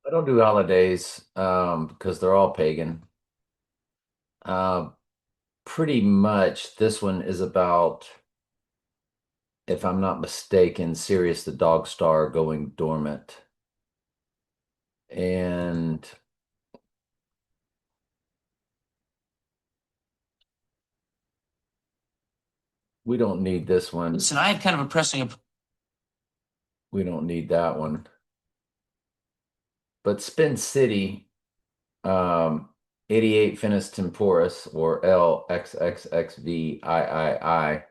I don't do holidays because they're all pagan. Uh, Pretty much this one is about, if I'm not mistaken, Sirius the dog star going dormant. And we don't need this one. Listen, I had kind of a pressing. We don't need that one. But Spin City, um, 88 Finis Temporis or LXXXVIII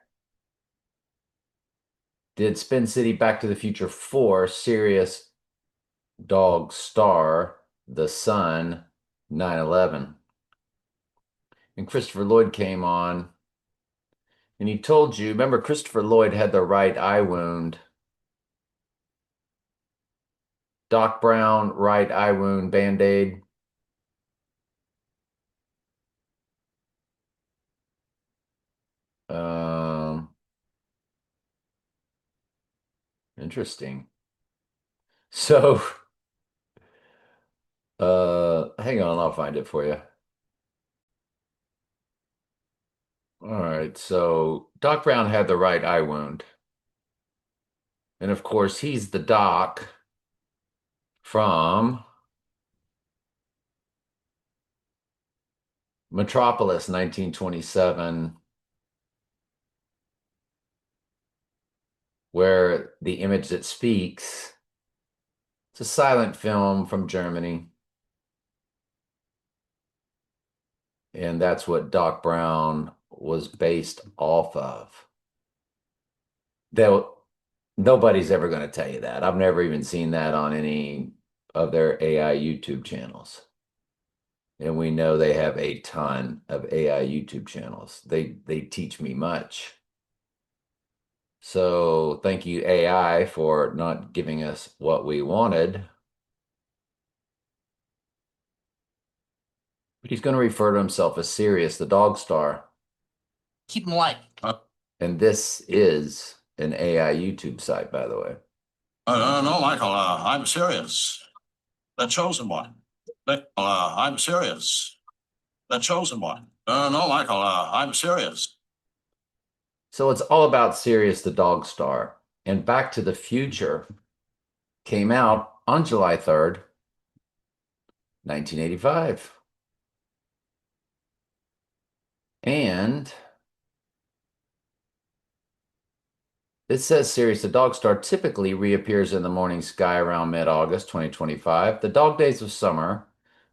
did Spin City Back to the Future 4 Sirius Dog Star the Sun 9/11. And Christopher Lloyd came on and he told you, remember Christopher Lloyd had the right eye wound. Doc Brown, right eye wound, Band-Aid. Um, Interesting. So, hang on, I'll find it for you. All right, so Doc Brown had the right eye wound. And of course, he's the doc from Metropolis 1927, where the image that speaks, it's a silent film from Germany. And that's what Doc Brown was based off of. They'll, Nobody's ever going to tell you that. I've never even seen that on any of their AI YouTube channels. And we know they have a ton of AI YouTube channels. They teach me much. So thank you, AI, for not giving us what we wanted. But he's going to refer to himself as Sirius, the dog star. Keep them light. And this is an AI YouTube site, by the way. No, Michael, I'm serious. The chosen one. I'm serious. The chosen one. No, Michael, I'm serious. So it's all about Sirius the dog star. And Back to the Future came out on July 3rd, 1985. And it says Sirius the dog star typically reappears in the morning sky around mid-August 2025. The dog days of summer,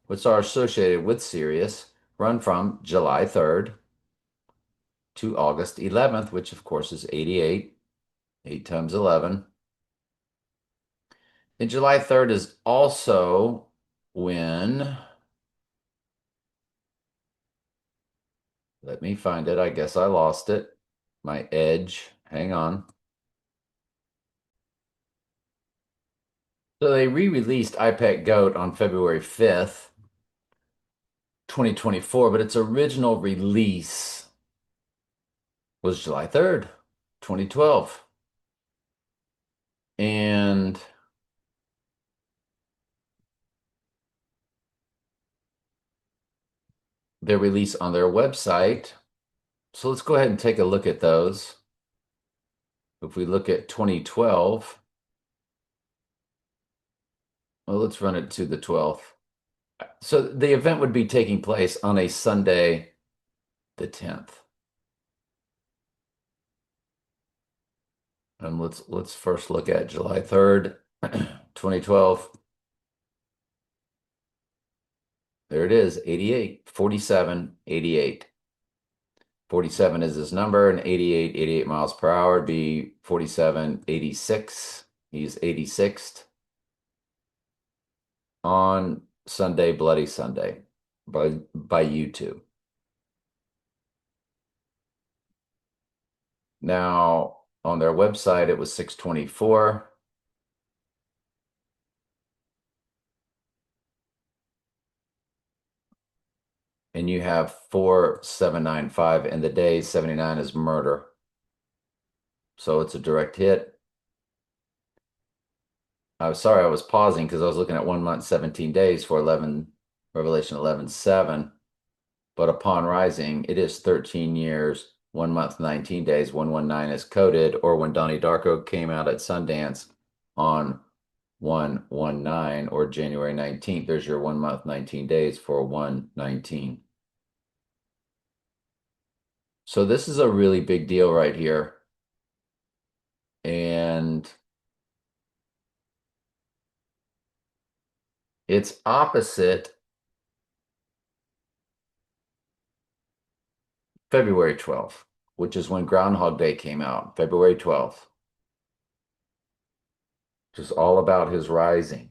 which are associated with Sirius, run from July 3rd to August 11th, which of course is 88, 8 times 11. And July 3rd is also when, let me find it. I guess I lost it. My edge. Hang on. So they re-released iPet Goat on February 5th, 2024, but its original release was July 3rd, 2012. And their release on their website. So let's go ahead and take a look at those. If we look at 2012, well, let's run it to the 12th. So the event would be taking place on a Sunday, the 10th. And let's first look at July 3rd, 2012. There it is, 88, 47, 88. 47 is his number, and 88 miles per hour would be 47, 86. He's 86th on Sunday, Bloody Sunday by YouTube. Now, on their website, it was 624. And you have 4795, and the day 79 is murder. So it's a direct hit. I was sorry I was pausing because I was looking at 1 month, 17 days for 11, Revelation 11:7. But upon rising, it is 13 years, 1 month, 19 days, 119 is coded, or when Donnie Darko came out at Sundance on 119 or January 19th, there's your 1 month, 19 days for 119. So this is a really big deal right here. And it's opposite February 12th, which is when Groundhog Day came out, February 12th, which is all about his rising.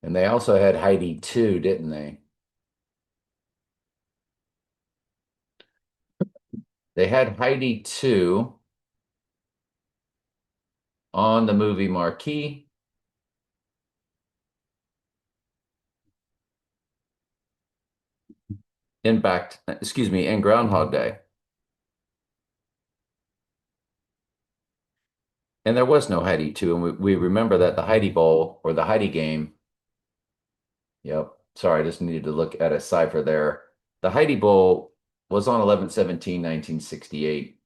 And they also had Heidi too, didn't they? They had Heidi too on the movie marquee. In Groundhog Day. And there was no Heidi 2. And we remember that the Heidi Bowl or the Heidi game. Yep. Sorry, I just needed to look at a cipher there. The Heidi Bowl was on 11/17/1968.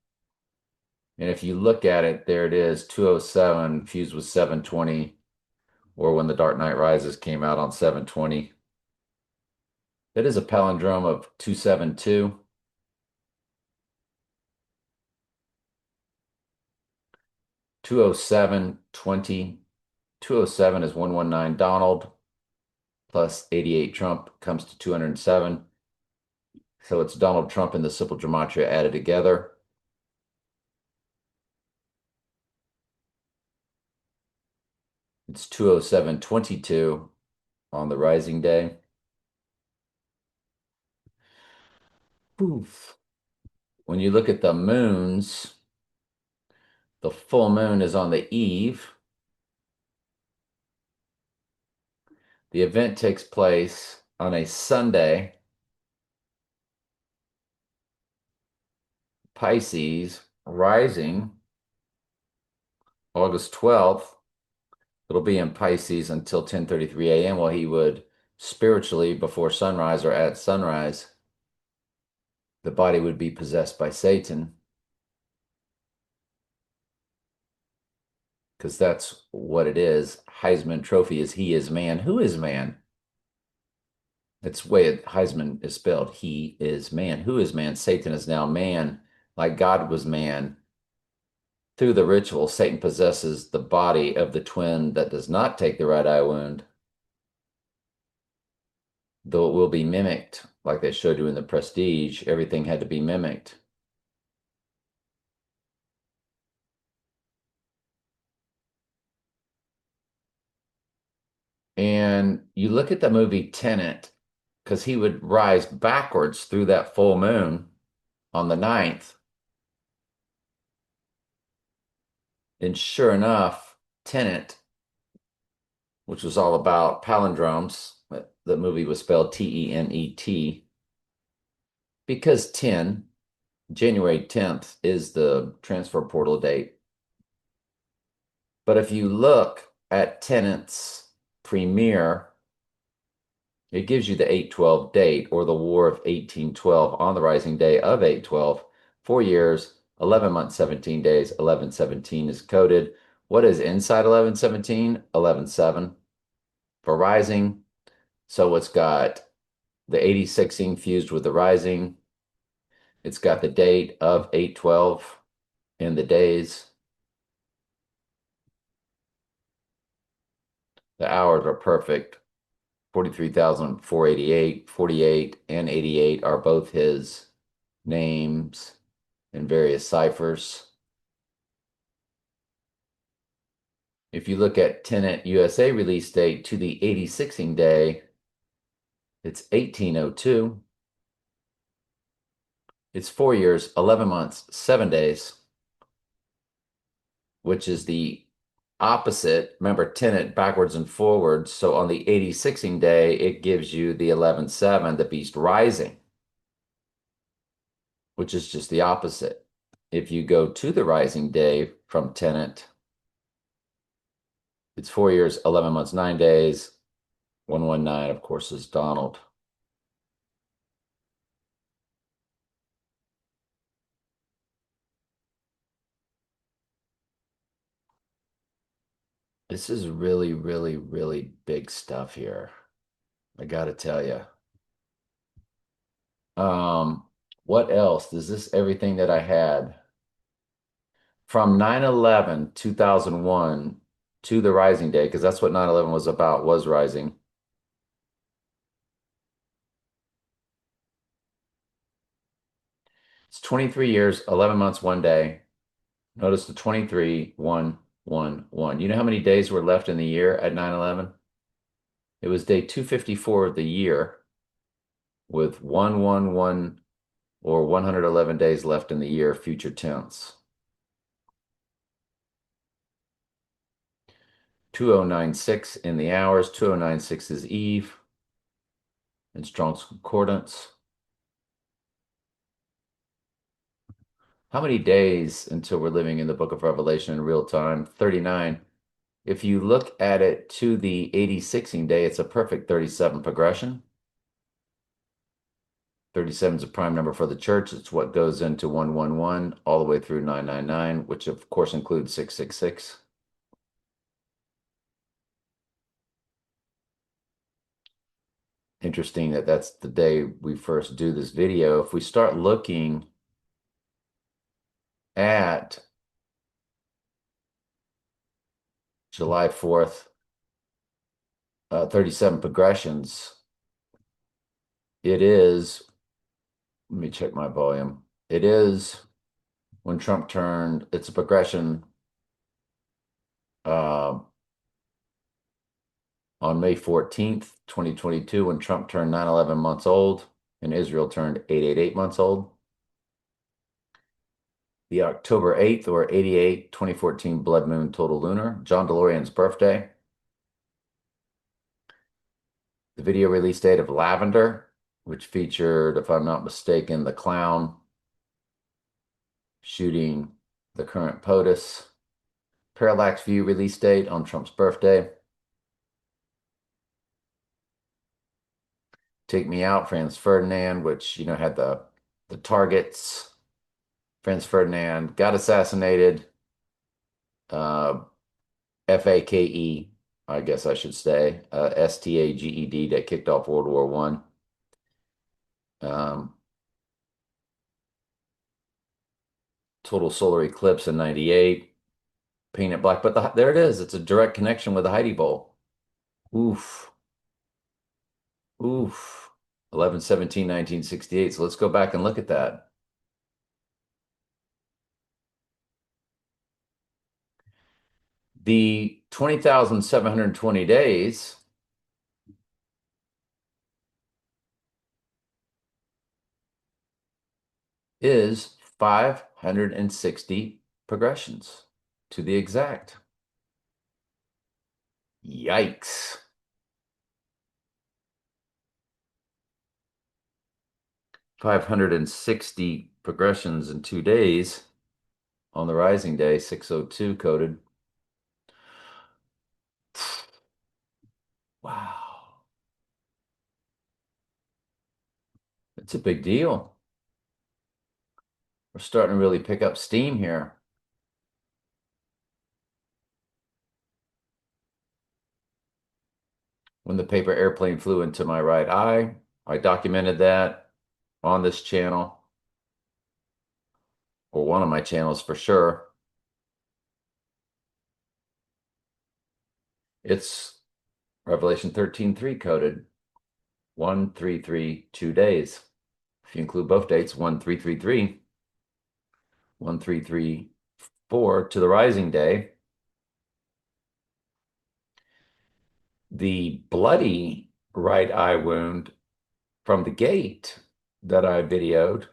And if you look at it, there it is, 207 fused with 720, or when The Dark Knight Rises came out on 720. That is a palindrome of 272. 207/20. 207 is 119 Donald plus 88 Trump comes to 207. So it's Donald Trump and the simple gematria added together. It's 207/22 on the rising day. Poof. When you look at the moons, the full moon is on the eve. The event takes place on a Sunday. Pisces rising August 12th. It'll be in Pisces until 10:33 a.m. while he would spiritually before sunrise or at sunrise, the body would be possessed by Satan because that's what it is. Heisman Trophy is he is man. Who is man? That's the way Heisman is spelled. He is man. Who is man? Satan is now man, like God was man. Through the ritual, Satan possesses the body of the twin that does not take the right eye wound, though it will be mimicked, like they showed you in the Prestige. Everything had to be mimicked. And you look at the movie Tenet, because he would rise backwards through that full moon on the 9th. And sure enough, Tenet, which was all about palindromes, the movie was spelled Tenet, because 10, January 10th is the transfer portal date. But if you look at Tenet's premiere, it gives you the 8/12 date or the War of 1812 on the rising day of 8/12. 4 years, 11 months, 17 days, 11/17 is coded. What is inside 11/17? 11/7 for rising. So it's got the 86ing fused with the rising. It's got the date of 8/12 and the days. The hours are perfect. 43,488, 48, and 88 are both his names and various ciphers. If you look at Tenet USA release date to the 86ing day, it's 1802. It's 4 years, 11 months, 7 days, which is the opposite. Remember, Tenet backwards and forwards. So on the 86ing day, it gives you the 11/7, the beast rising, which is just the opposite. If you go to the rising day, from tenant. It's 4 years, 11 months, 9 days. 119, of course, is Donald. This is really, really, really big stuff here. I gotta tell you. Um, what else? Is this everything that I had? From 9/11, 2001 to the Rising Day, because that's what 9/11 was about, was rising. It's 23 years, 11 months, 1 day. Notice the 23, 1, 1, 1. You know how many days were left in the year at 9/11? It was day 254 of the year with 111 or 111 days left in the year, future tense. 2096 in the hours. 2096 is Eve in Strong's Concordance. How many days until we're living in the book of Revelation in real time? 39. If you look at it to the 86ing day, it's a perfect 37 progression. 37 is a prime number for the church. It's what goes into 111 all the way through 999, which of course includes 666. Interesting that that's the day we first do this video. If we start looking at July 4th, 37 progressions, it is, let me check my volume. It is when Trump turned, it's a progression uh, on May 14th, 2022, when Trump turned 9/11 months old and Israel turned 888 months old. The October 8th or 88, 2014 blood moon total lunar, John DeLorean's birthday. The video release date of Lavender, which featured, if I'm not mistaken, the clown shooting the current POTUS. Parallax View release date on Trump's birthday. Take Me Out, Franz Ferdinand, which, had the targets. Franz Ferdinand got assassinated. Uh, FAKE, I guess I should say, STAGED, that kicked off World War One. Total solar eclipse in 98. Paint it black, but there it is. It's a direct connection with the Heidi Bowl. Oof. Oof. 11/17/1968. So let's go back and look at that. The 20,720 days is 560 progressions to the exact. Yikes. 560 progressions in 2 days on the rising day, 602 coded. Wow. It's a big deal. We're starting to really pick up steam here. When the paper airplane flew into my right eye, I documented that on this channel, or one of my channels for sure. It's Revelation 13:3 coded 133 2 days. If you include both dates, 1333, 1334 to the rising day. The bloody right eye wound from the gate that I videoed,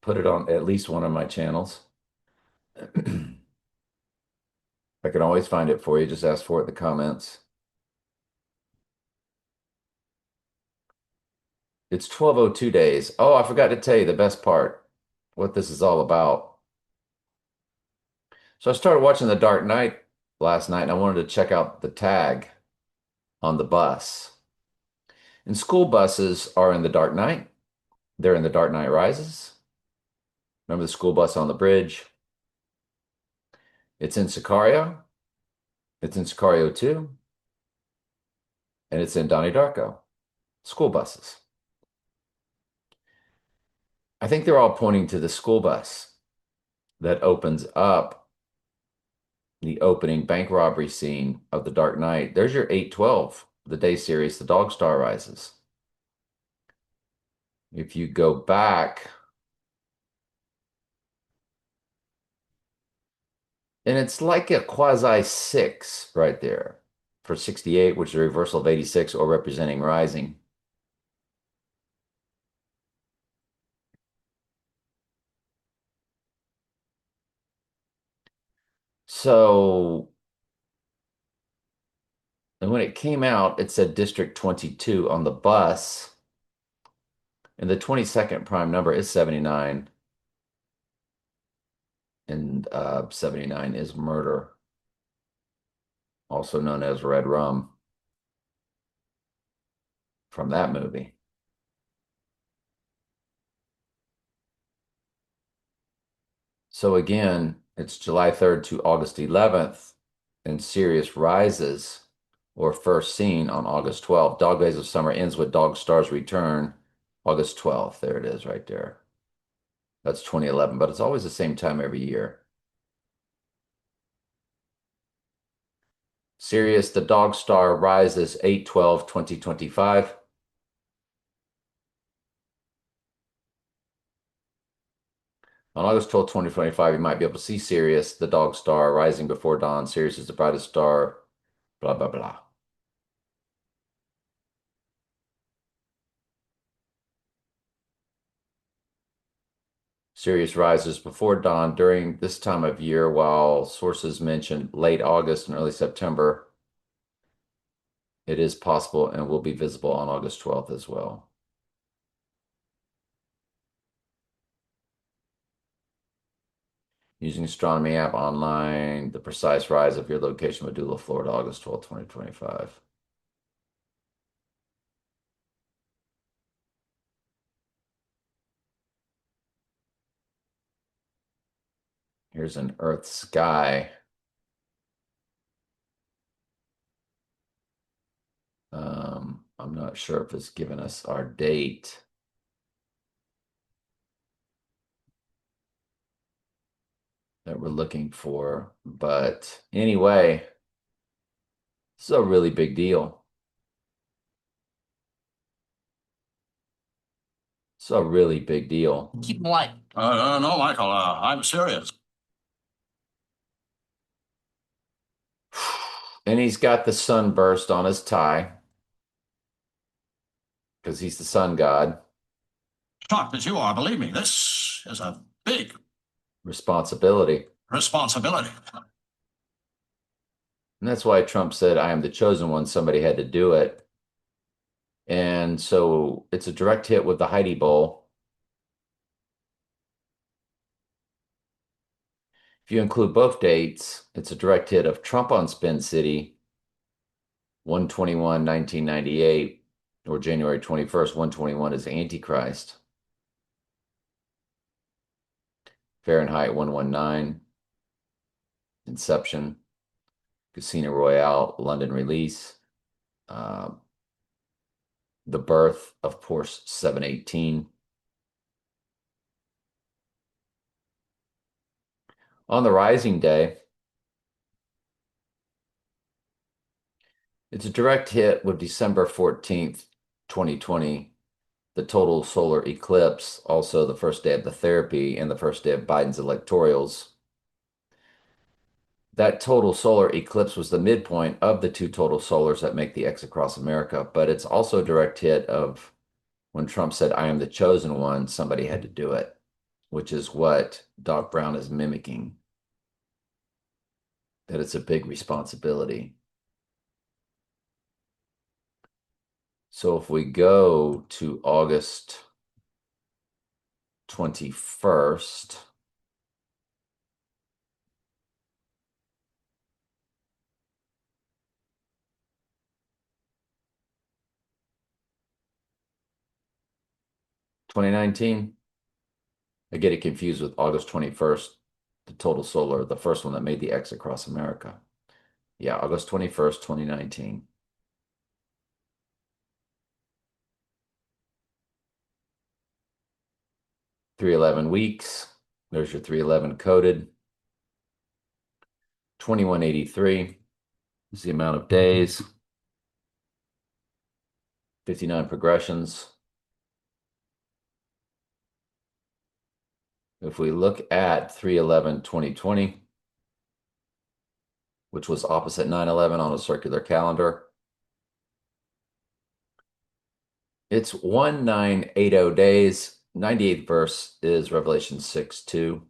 put it on at least one of my channels. I can always find it for you. Just ask for it in the comments. It's 1202 days. Oh, I forgot to tell you the best part, what this is all about. So I started watching The Dark Knight last night and I wanted to check out the tag on the bus. And school buses are in The Dark Knight. They're in The Dark Knight Rises. Remember the school bus on the bridge? It's in Sicario. It's in Sicario 2. And it's in Donnie Darko. School buses. I think they're all pointing to the school bus that opens up the opening bank robbery scene of The Dark Knight. There's your 812, the day series, The Dog Star Rises. If you go back, and it's like a quasi six right there for 68, which is a reversal of 86 or representing rising. So, and when it came out, it said District 22 on the bus, and the 22nd prime number is 79, and 79 is murder, also known as Red Rum from that movie. So again, it's July 3rd to August 11th, and Sirius rises or first seen on August 12th. Dog Days of Summer ends with Dog Stars Return, August 12th. There it is right there. That's 2011, but it's always the same time every year. Sirius, the Dog Star rises 8/12/2025. On August 12th, 2025, you might be able to see Sirius, the Dog Star, rising before dawn. Sirius is the brightest star, blah, blah, blah. Sirius rises before dawn during this time of year, while sources mention late August and early September. It is possible and will be visible on August 12th as well. Using astronomy app online, the precise rise of your location, Medulla, Florida, August 12th, 2025. Here's an Earth sky. I'm not sure if it's given us our date. That we're looking for. But anyway, this is a really big deal. It's a really big deal. Keep them light. No, Michael, I'm serious. And he's got the sunburst on his tie because he's the sun god. Shocked as you are, believe me, this is a big Responsibility. responsibility. And that's why Trump said, I am the chosen one. Somebody had to do it. And so it's a direct hit with the Heidi Bowl. If you include both dates, it's a direct hit of Trump on Spin City, 121, 1998, or January 21st, 121 is Antichrist. Fahrenheit 119, Inception, Casino Royale, London release, uh, The Birth of Porsche 718. On the Rising Day, it's a direct hit with December 14th, 2020, the total solar eclipse, also the first day of the therapy and the first day of Biden's electorals. That total solar eclipse was the midpoint of the two total solars that make the X across America, but it's also a direct hit of when Trump said, I am the chosen one, somebody had to do it, which is what Doc Brown is mimicking, that it's a big responsibility. So if we go to August 21st, 2019. I get it confused with August 21st, the total solar, the first one that made the X across America. Yeah, August 21st, 2019. 311 weeks. There's your 311 coded. 2183 is the amount of days. 59 progressions. If we look at 311 2020, which was opposite 9/11 on a circular calendar, it's 1980 days. 98th verse is Revelation 6:2.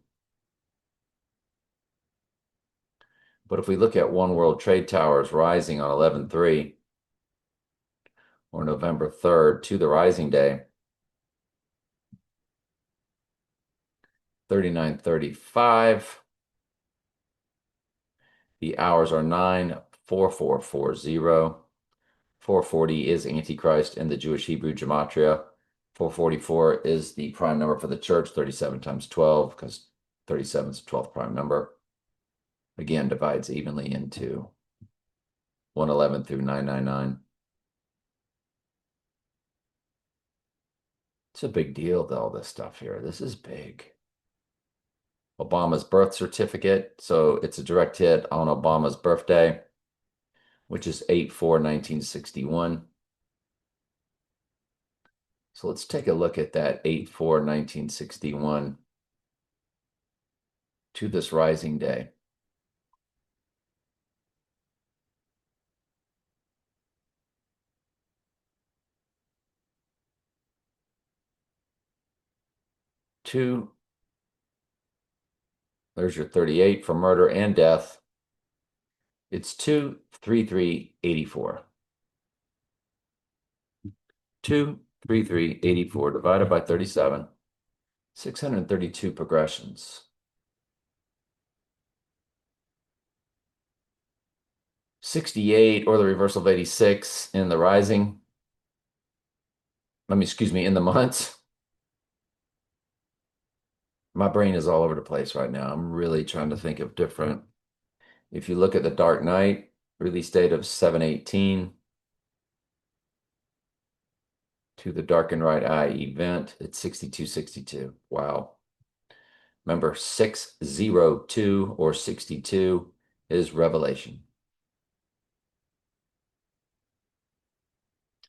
But if we look at One World Trade Towers rising on 11/3 or November 3rd to the rising day, 39:35. The hours are 9:4440. 440 is Antichrist in the Jewish Hebrew gematria. 444 is the prime number for the church, 37 times 12, because 37 is the 12th prime number. Again, divides evenly into 111 through 999. It's a big deal, though, this stuff here. This is big. Obama's birth certificate. So it's a direct hit on Obama's birthday, which is 8/4/1961. So let's take a look at that 8/4/1961 to this rising day. Two, there's your 38 for murder and death. It's 23384. 23384 divided by 37. 632 progressions. 68, or the reversal of 86 in the rising. Excuse me, in the months. My brain is all over the place right now. I'm really trying to think of different. If you look at the Dark Knight, release date of 7/18 to the Dark and Right Eye event, it's 6262. Wow. Remember, 602 or 62 is Revelation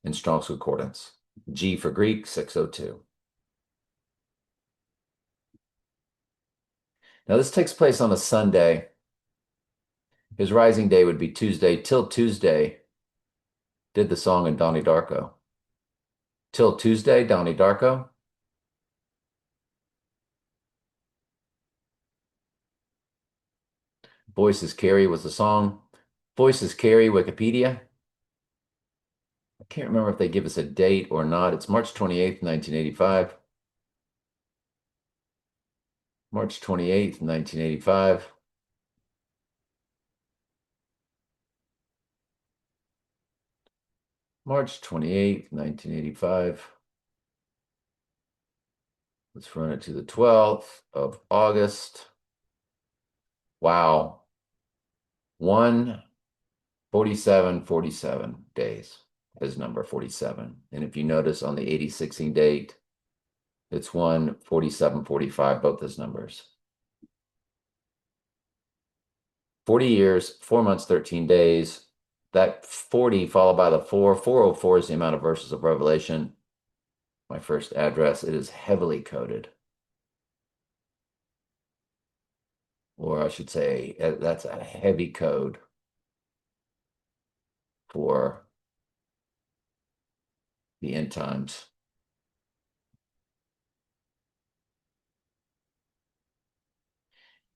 in Strong's Concordance. G for Greek, 602. Now, this takes place on a Sunday. His rising day would be Tuesday. Till Tuesday, did the song in Donnie Darko. Till Tuesday, Donnie Darko. Voices Carry was the song. Voices Carry, Wikipedia. I can't remember if they give us a date or not. It's March 28th, 1985. March 28th, 1985. March 28th, 1985. Let's run it to the 12th of August. Wow. 147 days is number 47. And if you notice on the 86ing date, it's 14745, both those numbers. 40 years, 4 months, 13 days. That 40 followed by the 4. 404 is the amount of verses of Revelation. My first address, it is heavily coded. Or I should say, that's a heavy code for the end times.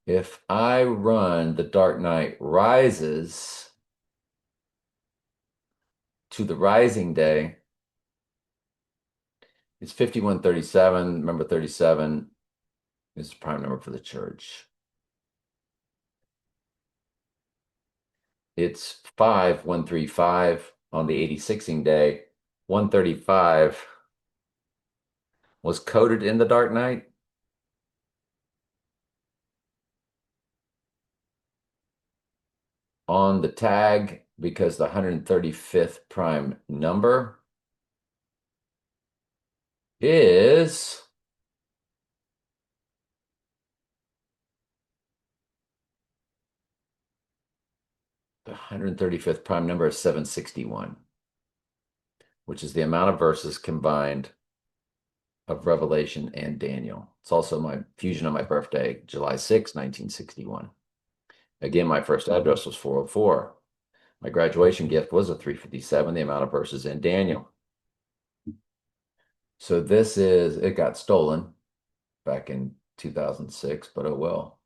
If I run the Dark Knight Rises to the rising day, it's 5137. Remember, 37 is the prime number for the church. It's 5135 on the 86ing day. 135 was coated in the Dark Knight on the tag because the 135th prime number is the 135th prime number is 761, which is the amount of verses combined of Revelation and Daniel. It's also my fusion of my birthday, July 6, 1961. Again, my first address was 404. My graduation gift was a 357, the amount of verses in Daniel. So it got stolen back in 2006, but oh well.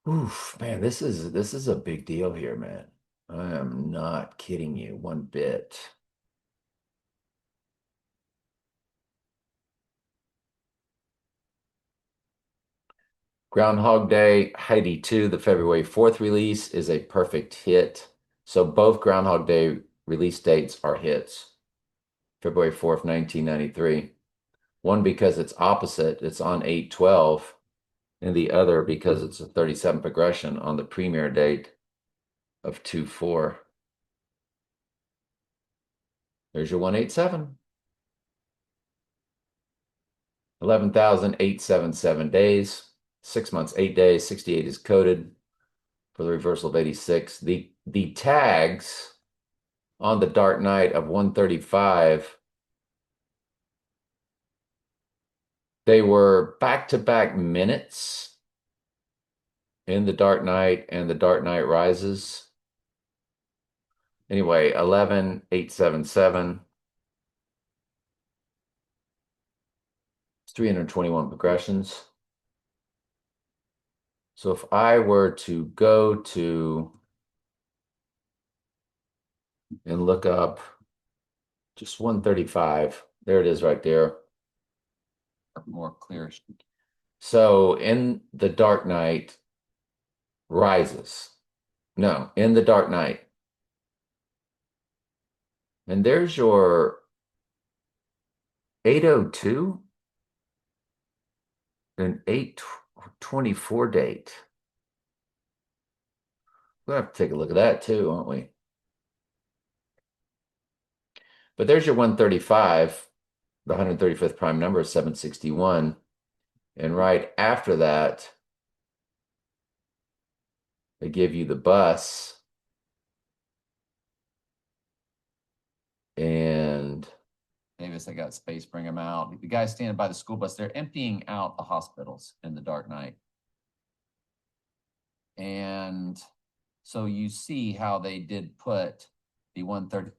Oof, man, this is a big deal here, man. I am not kidding you one bit. Groundhog Day, Heidi 2, the February 4th release is a perfect hit. So both Groundhog Day release dates are hits. February 4th, 1993. One because it's opposite, it's on 8/12, and the other because it's a 37 progression on the premiere date of 2/4. There's your 187. 11,877 days, 6 months, 8 days, 68 is coded for the reversal of 86. The tags on the Dark Knight of 135, they were back-to-back minutes in the Dark Knight and the Dark Knight Rises. Anyway, 11,877. It's 321 progressions. So if I were to go to and look up just 135, there it is right there. More clear. So in the Dark Knight Rises, no, in the Dark Knight, and there's your 802 and 824 date. We'll have to take a look at that too, aren't we? But there's your 135, the 135th prime number is 761. And right after that, they give you the bus. And Davis, I got space, bring them out. The guys standing by the school bus, they're emptying out the hospitals in the Dark Knight. And so you see how they did put the 130.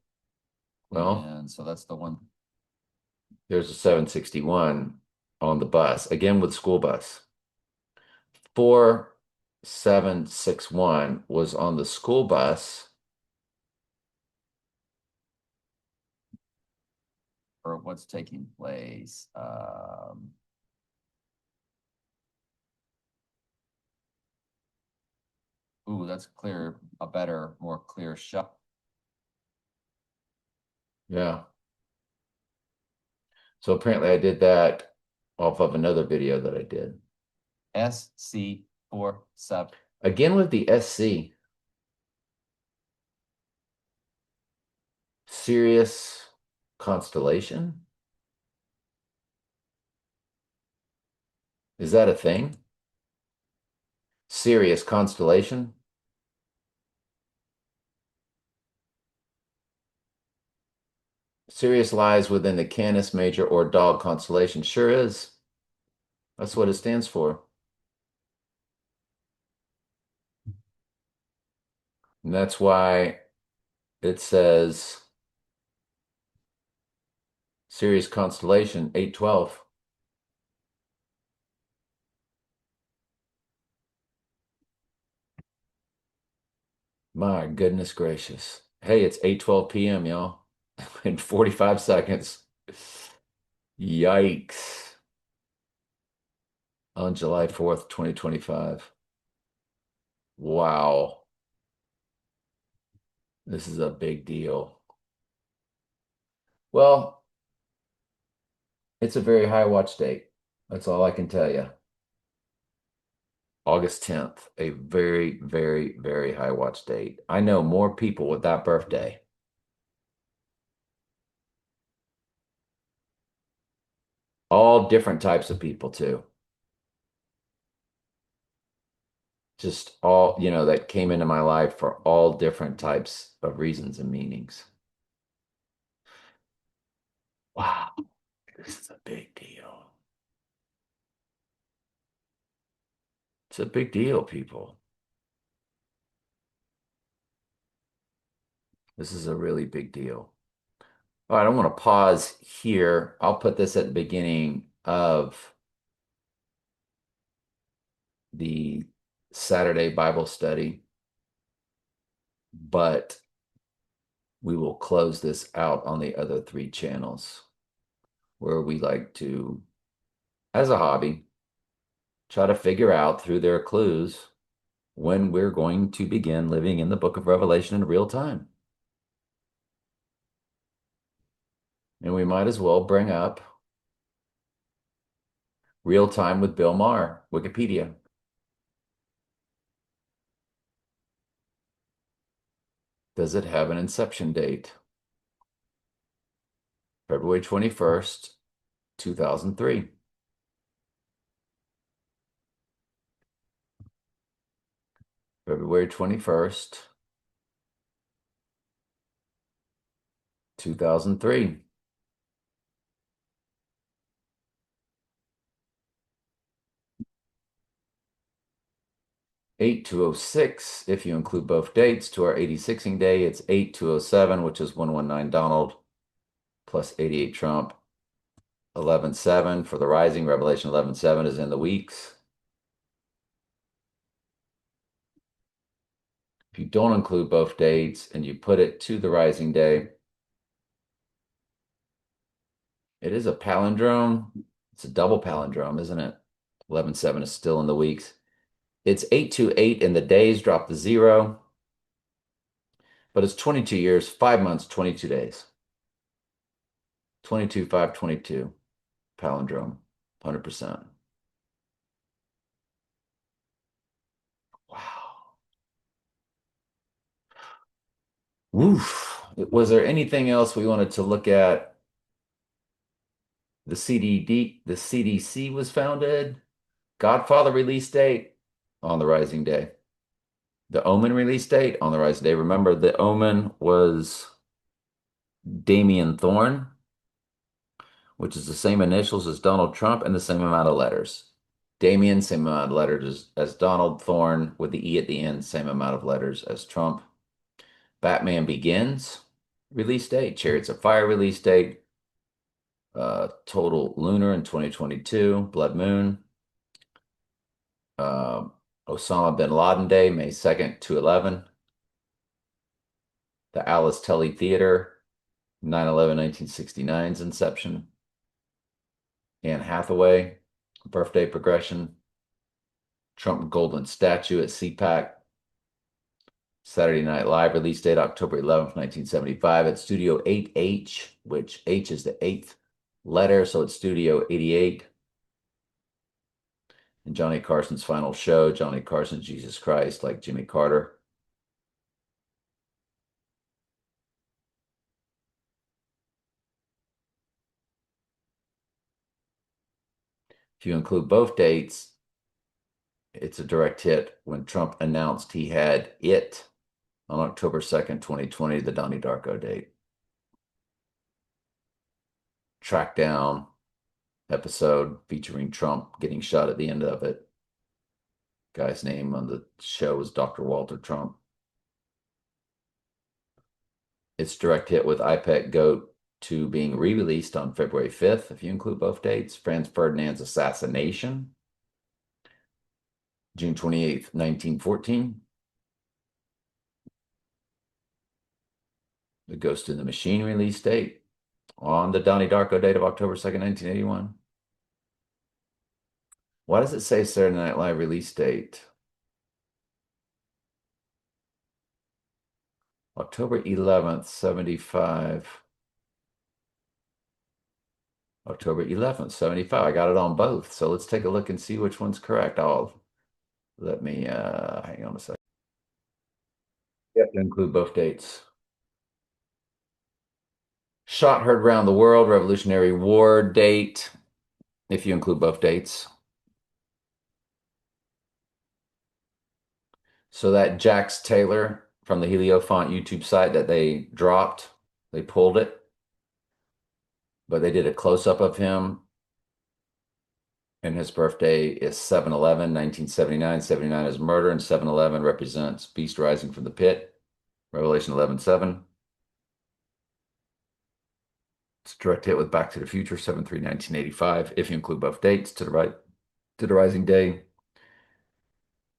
Well, and so that's the one. There's a 761 on the bus, again with school bus. 4761 was on the school bus. Or what's taking place. Ooh, that's clear, a better, more clear shot. Yeah. So apparently I did that off of another video that I did. SC47. Again with the SC. Sirius constellation? Is that a thing? Sirius constellation? Sirius lies within the Canis Major or Dog constellation. Sure is. That's what it stands for. And that's why it says Sirius constellation 8/12. My goodness gracious. Hey, it's 8:12 p.m., y'all. In 45 seconds. Yikes. On July 4th, 2025. Wow. This is a big deal. Well, it's a very high watch date. That's all I can tell you. August 10th, a very, very, very high watch date. I know more people with that birthday. All different types of people too. Just all, that came into my life for all different types of reasons and meanings. Wow, this is a big deal. It's a big deal, people. This is a really big deal. All right, I want to pause here. I'll put this at the beginning of the Saturday Bible study, but we will close this out on the other three channels where we like to, as a hobby, try to figure out through their clues when we're going to begin living in the book of Revelation in real time. And we might as well bring up Real Time with Bill Maher, Wikipedia. Does it have an inception date? February 21st, 2003. February 21st, 2003. 8206, if you include both dates, to our 86ing day, it's 8207, which is 119 Donald plus 88 Trump. 11/7 for the rising. Revelation 11/7 is in the weeks. If you don't include both dates and you put it to the rising day, it is a palindrome. It's a double palindrome, isn't it? 11/7 is still in the weeks. It's 828 and the days drop to zero, but it's 22 years, 5 months, 22 days. 22, 5, 22. Palindrome, 100%. Wow. Woof. Was there anything else we wanted to look at? The CDC was founded. Godfather release date on the rising day. The Omen release date on the rising day. Remember, the Omen was Damian Thorne, which is the same initials as Donald Trump and the same amount of letters. Damian, same amount of letters as Donald. Thorne with the E at the end, same amount of letters as Trump. Batman Begins release date. Chariots of Fire release date. Total Lunar in 2022. Blood Moon. Uh, Osama bin Laden Day, May 2nd, 2/11. The Alice Tully Theater, 9/11, 1969's inception. Anne Hathaway, birthday progression. Trump Golden Statue at CPAC. Saturday Night Live release date, October 11th, 1975 at Studio 8H, which H is the eighth letter, so it's Studio 88. And Johnny Carson's final show, Johnny Carson, Jesus Christ, like Jimmy Carter. If you include both dates, it's a direct hit when Trump announced he had it on October 2nd, 2020, the Donnie Darko date. Track down episode featuring Trump getting shot at the end of it. Guy's name on the show was Dr. Walter Trump. It's direct hit with iPet Goat 2 being re-released on February 5th, if you include both dates. Franz Ferdinand's assassination, June 28th, 1914. The Ghost in the Machine release date on the Donnie Darko date of October 2nd, 1981. Why does it say Saturday Night Live release date? October 11th, 75. October 11th, 75. I got it on both. So let's take a look and see which one's correct. Let me hang on a second. You have to include both dates. Shot heard around the world, Revolutionary War date, if you include both dates. So that Jax Taylor from the Heliofont YouTube site that they dropped, they pulled it, but they did a close-up of him, and his birthday is 7/11, 1979. 79 is murder, and 7/11 represents Beast rising from the pit, Revelation 11:7. It's a direct hit with Back to the Future, 7/3/1985. If you include both dates to the right, to the rising day.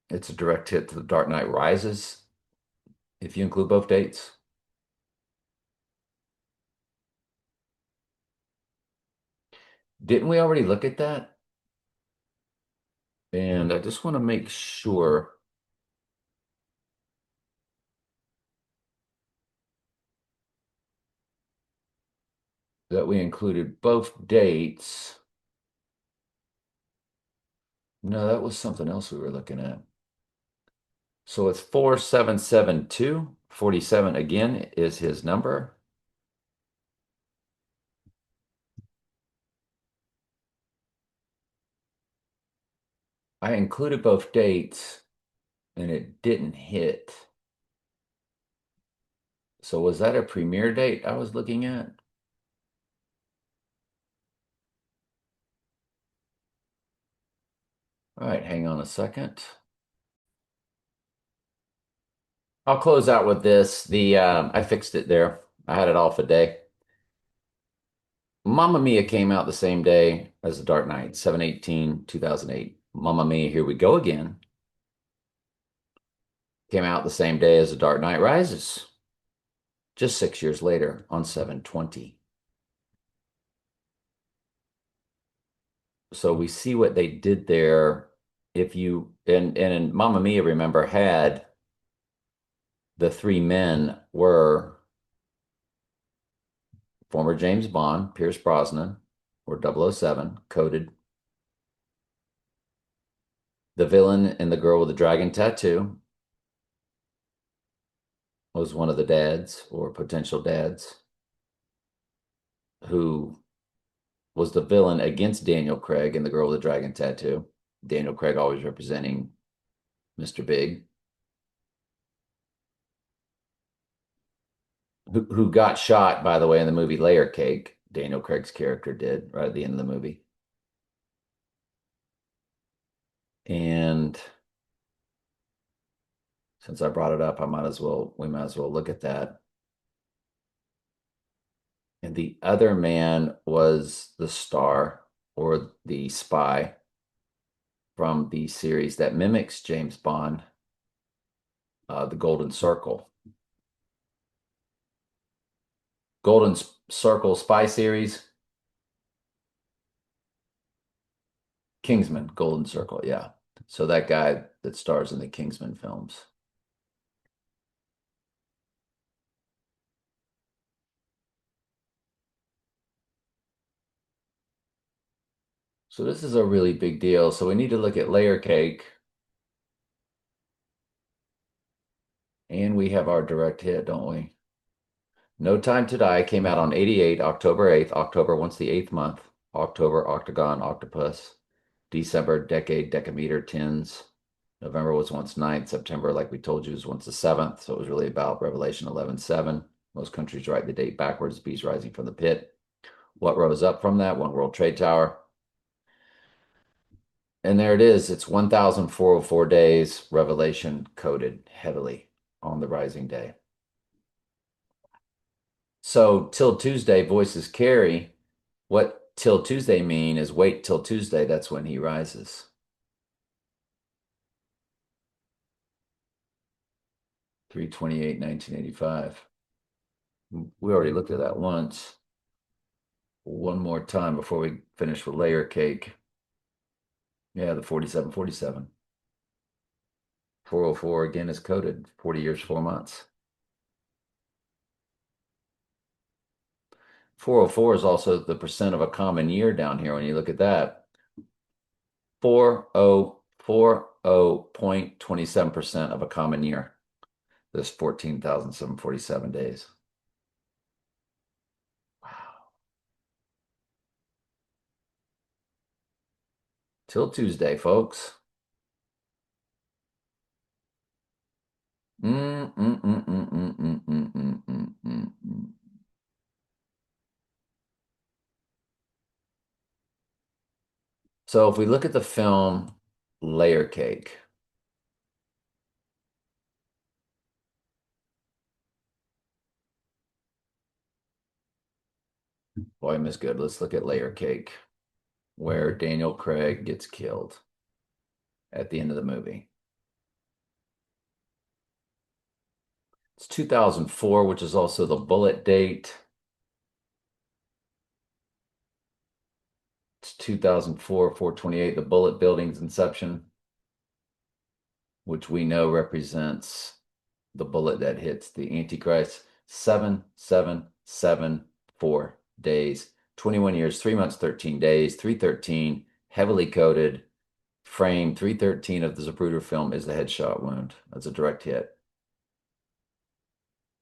It's a direct hit to The Dark Knight Rises, if you include both dates. Didn't we already look at that? And I just want to make sure that we included both dates. No, that was something else we were looking at. So it's 4772. 47 again is his number. I included both dates and it didn't hit. So was that a premiere date I was looking at? All right, hang on a second. I'll close out with this. I fixed it there. I had it off a day. Mamma Mia came out the same day as The Dark Knight, 7/18/2008. Mamma Mia, Here We Go Again came out the same day as The Dark Knight Rises, just 6 years later on 7/20. So we see what they did there. If you and Mamma Mia, remember, had the three men were former James Bond, Pierce Brosnan, or 007, coded. The villain and the girl with the dragon tattoo was one of the dads or potential dads who was the villain against Daniel Craig and the girl with the dragon tattoo. Daniel Craig always representing Mr. Big, who got shot, by the way, in the movie Layer Cake. Daniel Craig's character did right at the end of the movie. And since I brought it up, we might as well look at that. And the other man was the star or the spy from the series that mimics James Bond, the Golden Circle. Golden Circle spy series. Kingsman, Golden Circle, yeah. So that guy that stars in the Kingsman films. So this is a really big deal. So we need to look at Layer Cake. And we have our direct hit, don't we? No Time to Die came out on 88, October 8th. October, once the eighth month. October, Octagon, Octopus. December, Decade, Decameter, Tens. November was once ninth. September, like we told you, was once the seventh. So it was really about Revelation 11:7. Most countries write the date backwards. Beast rising from the pit. What rose up from that? One World Trade Tower. And there it is. It's 1,404 days. Revelation coded heavily on the rising day. So till Tuesday, voices carry. What till Tuesday mean is wait till Tuesday. That's when he rises. 3/28, 1985. We already looked at that once. One more time before we finish with Layer Cake. Yeah, the 4747. 404 again is coded. 40 years, 4 months. 404 is also the percent of a common year down here when you look at that. 40.27% of a common year. There's 14,747 days. Wow. Till Tuesday, folks. Mm, mm, mm, mm, mm, mm, mm, mm, mm, mm, mm. So if we look at the film Layer Cake, boy, I miss good. Let's look at Layer Cake, where Daniel Craig gets killed at the end of the movie. It's 2004, which is also the bullet date. It's 2004, 428, the bullet building's inception, which we know represents the bullet that hits the Antichrist. 7774 days, 21 years, 3 months, 13 days, 313, heavily coded. Frame 313 of the Zapruder film is the headshot wound. That's a direct hit.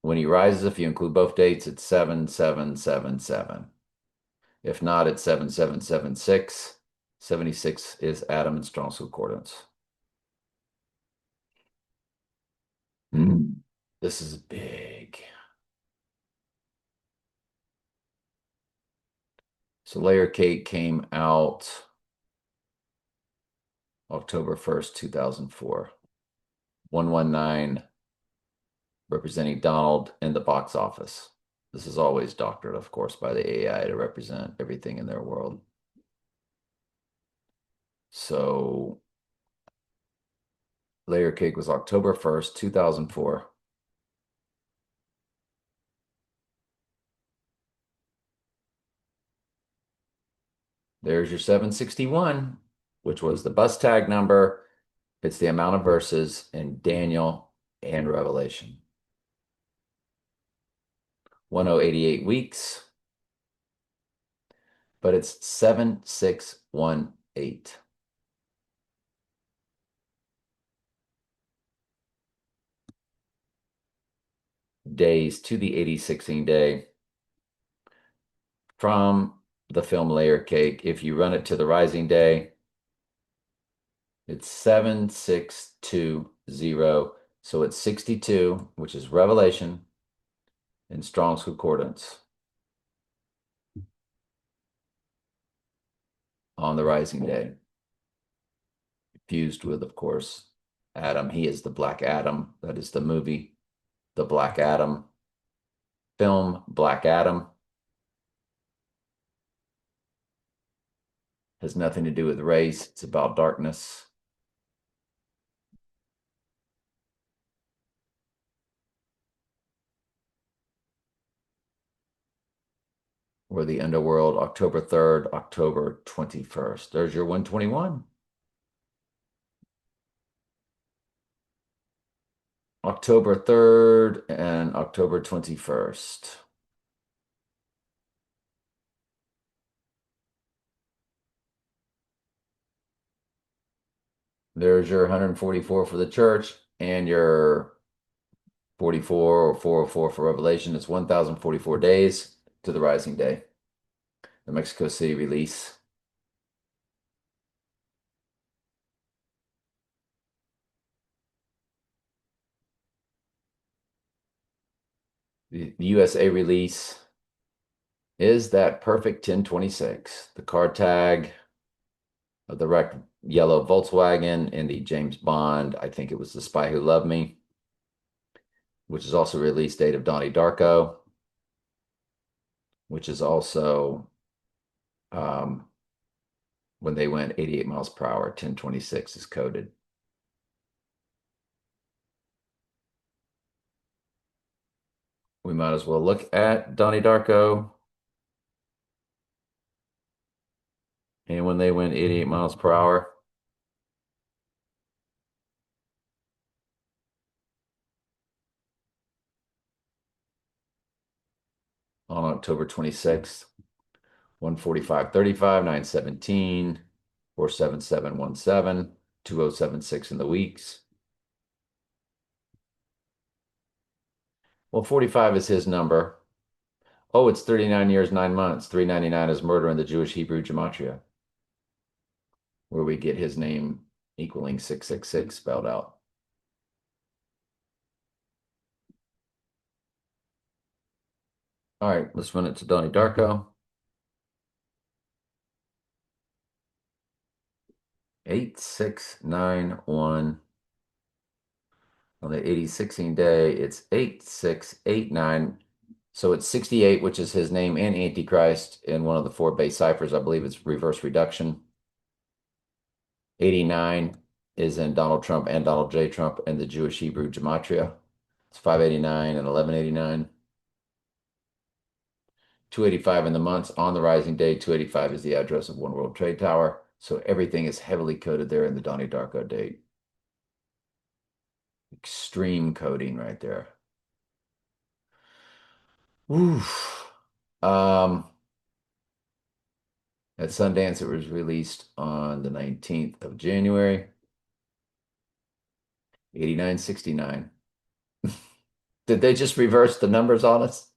When he rises, if you include both dates, it's 7777. If not, it's 7776. 76 is Adam and Strong's concordance. This is big. So Layer Cake came out October 1st, 2004. 119 representing Donald in the box office. This is always doctored, of course, by the AI to represent everything in their world. So Layer Cake was October 1st, 2004. There's your 761, which was the bus tag number. It's the amount of verses in Daniel and Revelation. 1088 weeks, but it's 7618. Days to the 8016 day from the film Layer Cake. If you run it to the rising day, it's 7620. So it's 62, which is Revelation in Strong's Concordance on the rising day. Fused with, of course, Adam. He is the Black Adam. That is the movie, The Black Adam. Film, Black Adam. Has nothing to do with race. It's about darkness. Or the underworld, October 3rd, October 21st. There's your 121. October 3rd and October 21st. There's your 144 for the church and your 44 or 404 for Revelation. It's 1,044 days to the rising day. The Mexico City release. The USA release is that perfect 1026. The card tag of the wrecked yellow Volkswagen in the James Bond, I think it was The Spy Who Loved Me, which is also release date of Donnie Darko, which is also when they went 88 miles per hour, 1026 is coded. We might as well look at Donnie Darko. And when they went 88 miles per hour, on October 26th. 145.35, 917, 47717, 2076 in the weeks. Well, 45 is his number. Oh, it's 39 years, 9 months. 399 is murder in the Jewish Hebrew gematria, where we get his name equaling 666 spelled out. All right, let's run it to Donnie Darko. 8691. On the 8016 day, it's 8689. So it's 68, which is his name and Antichrist in one of the four base ciphers. I believe it's reverse reduction. 89 is in Donald Trump and Donald J. Trump and the Jewish Hebrew gematria. It's 589 and 1189. 285 in the months. On the rising day, 285 is the address of One World Trade Tower. So everything is heavily coded there in the Donnie Darko date. Extreme coding right there. Oof. Um, at Sundance, it was released on the 19th of January, 8969. Did they just reverse the numbers on us?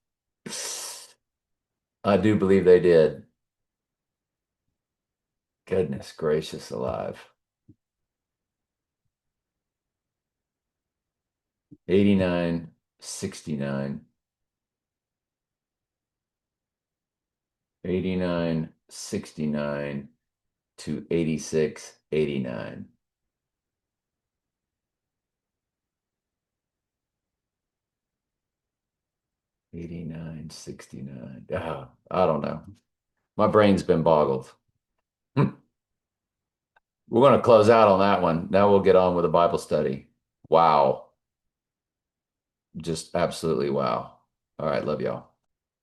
I do believe they did. Goodness gracious alive. 8969. 8969 to 8689. 8969. I don't know. My brain's been boggled. We're going to close out on that one. Now we'll get on with a Bible study. Wow. Just absolutely wow. All right. Love y'all.